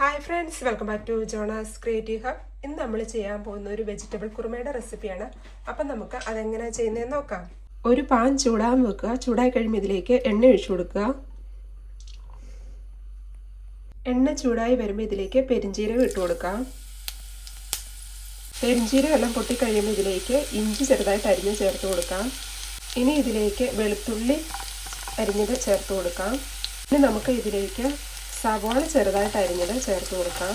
Hi friends, welcome back to Jonas creative hub. ഇന്ന് നമ്മൾ ചെയ്യാൻ പോകുന്ന ഒരു വെജിറ്റബിൾ കുറുമയുടെ റെസിപ്പിയാണ്. അപ്പം നമുക്ക് അതെങ്ങനെയാണ് ചെയ്യുന്നതെന്ന് നോക്കാം. ഒരു പാൻ ചൂടാൻ വെക്കുക. ചൂടായി കഴിയുമ്പോൾ ഇതിലേക്ക് എണ്ണ ഒഴിച്ചു കൊടുക്കുക. എണ്ണ ചൂടായി വരുമ്പോൾ ഇതിലേക്ക് പെരിഞ്ചീരകം ഇട്ട് കൊടുക്കാം. പെരിഞ്ചീരകം എല്ലാം പൊട്ടിക്കഴിയുമ്പോൾ ഇതിലേക്ക് ഇഞ്ചി ചെറുതായിട്ട് അരിഞ്ഞ് ചേർത്ത് കൊടുക്കാം. ഇനി ഇതിലേക്ക് വെളുത്തുള്ളി അരിഞ്ഞത് ചേർത്ത് കൊടുക്കാം. ഇനി നമുക്ക് ഇതിലേക്ക് സവാള ചെറുതായിട്ട് അരിഞ്ഞത് ചേർത്ത് കൊടുക്കാം.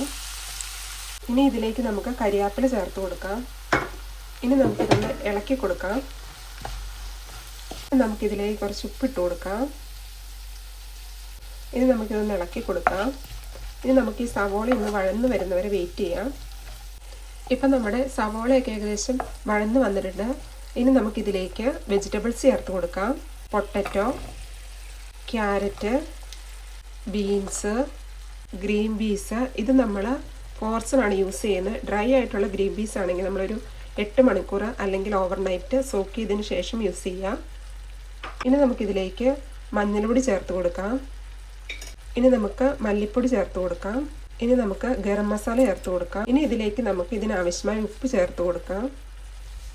ഇനി ഇതിലേക്ക് നമുക്ക് കരിയാപ്പില ചേർത്ത് കൊടുക്കാം. ഇനി നമുക്കിതൊന്ന് ഇളക്കി കൊടുക്കാം. നമുക്കിതിലേക്ക് കുറച്ച് ഉപ്പിട്ട് കൊടുക്കാം. ഇനി നമുക്കിതൊന്ന് ഇളക്കി കൊടുക്കാം. ഇനി നമുക്ക് ഈ സവാള ഒന്ന് വഴന്ന് വരുന്നവരെ വെയിറ്റ് ചെയ്യാം. ഇപ്പം നമ്മുടെ സവാളയൊക്കെ ഏകദേശം വഴന്ന് വന്നിട്ടുണ്ട്. ഇനി നമുക്കിതിലേക്ക് വെജിറ്റബിൾസ് ചേർത്ത് കൊടുക്കാം. Potato, carrot, beans, green peas. ഇത് നമ്മൾ പോർഷനാണ് യൂസ് ചെയ്യുന്നത്. ഡ്രൈ ആയിട്ടുള്ള ഗ്രീൻ പീസ് ആണെങ്കിൽ നമ്മളൊരു 8 മണിക്കൂർ അല്ലെങ്കിൽ ഓവർനൈറ്റ് സോക്ക് ചെയ്തതിന് ശേഷം യൂസ് ചെയ്യാം. ഇനി നമുക്കിതിലേക്ക് മഞ്ഞൾപ്പൊടി ചേർത്ത് കൊടുക്കാം. ഇനി നമുക്ക് മല്ലിപ്പൊടി ചേർത്ത് കൊടുക്കാം. ഇനി നമുക്ക് ഗരം മസാല ചേർത്ത് കൊടുക്കാം. ഇനി ഇതിലേക്ക് നമുക്ക് ഇതിനാവശ്യമായ ഉപ്പ് ചേർത്ത് കൊടുക്കാം.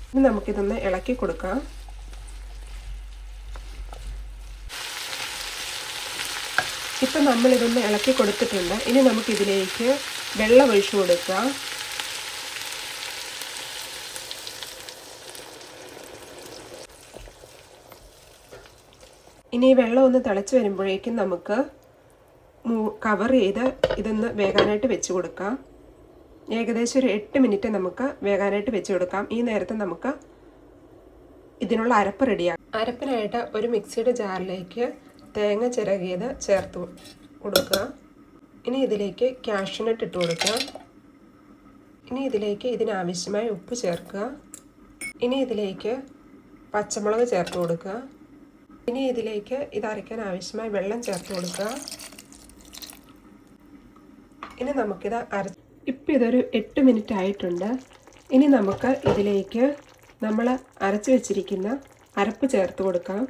ഇനി നമുക്കിതൊന്ന് ഇളക്കി കൊടുക്കാം. ഇപ്പം നമ്മളിതൊന്ന് ഇളക്കി കൊടുത്തിട്ടുണ്ട്. ഇനി നമുക്കിതിലേക്ക് വെള്ളം ഒഴിച്ചു കൊടുക്കാം. ഇനി ഈ വെള്ളം ഒന്ന് തിളച്ച് വരുമ്പോഴേക്കും നമുക്ക് കവർ ചെയ്ത് ഇതൊന്ന് വേകാനായിട്ട് വെച്ച് കൊടുക്കാം. ഏകദേശം ഒരു 8 മിനിറ്റ് നമുക്ക് വേകാനായിട്ട് വെച്ച് കൊടുക്കാം. ഈ നേരത്തെ നമുക്ക് ഇതിനുള്ള അരപ്പ് റെഡിയാക്കാം. അരപ്പിനായിട്ട് ഒരു മിക്സിയുടെ ജാറിലേക്ക് തേങ്ങ ചിരകിയത് ചേർത്ത് കൊടുക്കുക. ഇനി ഇതിലേക്ക് കാഷ്യൂനട്ട് ഇട്ട് കൊടുക്കുക. ഇനി ഇതിലേക്ക് ഇതിനാവശ്യമായ ഉപ്പ് ചേർക്കുക. ഇനി ഇതിലേക്ക് പച്ചമുളക് ചേർത്ത് കൊടുക്കുക. ഇനി ഇതിലേക്ക് ഇത് അരയ്ക്കാൻ ആവശ്യമായ വെള്ളം ചേർത്ത് കൊടുക്കുക. ഇനി നമുക്കിത് ഇപ്പം ഇതൊരു 8 മിനിറ്റ് ആയിട്ടുണ്ട്. ഇനി നമുക്ക് ഇതിലേക്ക് നമ്മൾ അരച്ച് വെച്ചിരിക്കുന്ന അരപ്പ് ചേർത്ത് കൊടുക്കാം.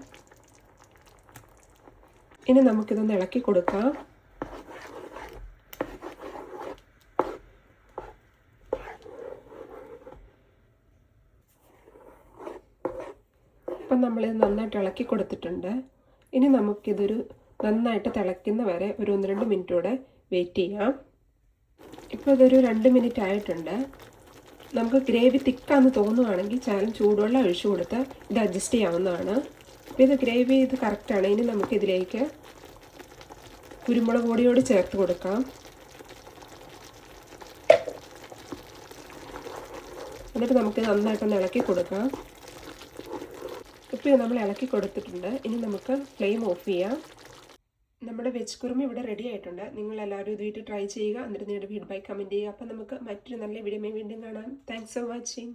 ഇനി നമുക്കിതൊന്ന് ഇളക്കി കൊടുക്കാം. ഇപ്പം നമ്മളിത് നന്നായിട്ട് ഇളക്കി കൊടുത്തിട്ടുണ്ട്. ഇനി നമുക്കിതൊരു നന്നായിട്ട് തിളയ്ക്കുന്ന വരെ ഒരു 1-2 മിനിറ്റ് കൂടെ വെയിറ്റ് ചെയ്യാം. ഇപ്പോൾ ഇതൊരു 2 മിനിറ്റ് ആയിട്ടുണ്ട്. നമുക്ക് ഗ്രേവി തിക്കാന്ന് തോന്നുകയാണെങ്കിൽ ശകലം ചൂടുവെള്ളം ഒഴിച്ചു കൊടുത്ത് ഇത് അഡ്ജസ്റ്റ് ചെയ്യാവുന്നതാണ്. അപ്പോൾ ഇത് ഗ്രേവി ഇത് കറക്റ്റാണ്. ഇനി നമുക്കിതിലേക്ക് കുരുമുളക് പൊടിയോട് ചേർത്ത് കൊടുക്കാം. എന്നിട്ട് നമുക്ക് നന്നായിട്ടൊന്ന് ഇളക്കി കൊടുക്കാം. ഇപ്പോൾ നമ്മൾ ഇളക്കി കൊടുത്തിട്ടുണ്ട്. ഇനി നമുക്ക് ഫ്ലെയിം ഓഫ് ചെയ്യാം. നമ്മുടെ വെജ് കുറുമ ഇവിടെ റെഡി ആയിട്ടുണ്ട്. നിങ്ങളെല്ലാവരും ഇത് വീട്ടിൽ ട്രൈ ചെയ്യുക. എന്നിട്ട് നിങ്ങളുടെ ഫീഡ്ബാക്ക് കമൻറ്റ് ചെയ്യുക. അപ്പോൾ നമുക്ക് മറ്റൊരു നല്ല വീഡിയോ വീണ്ടും കാണാം. Thanks for watching.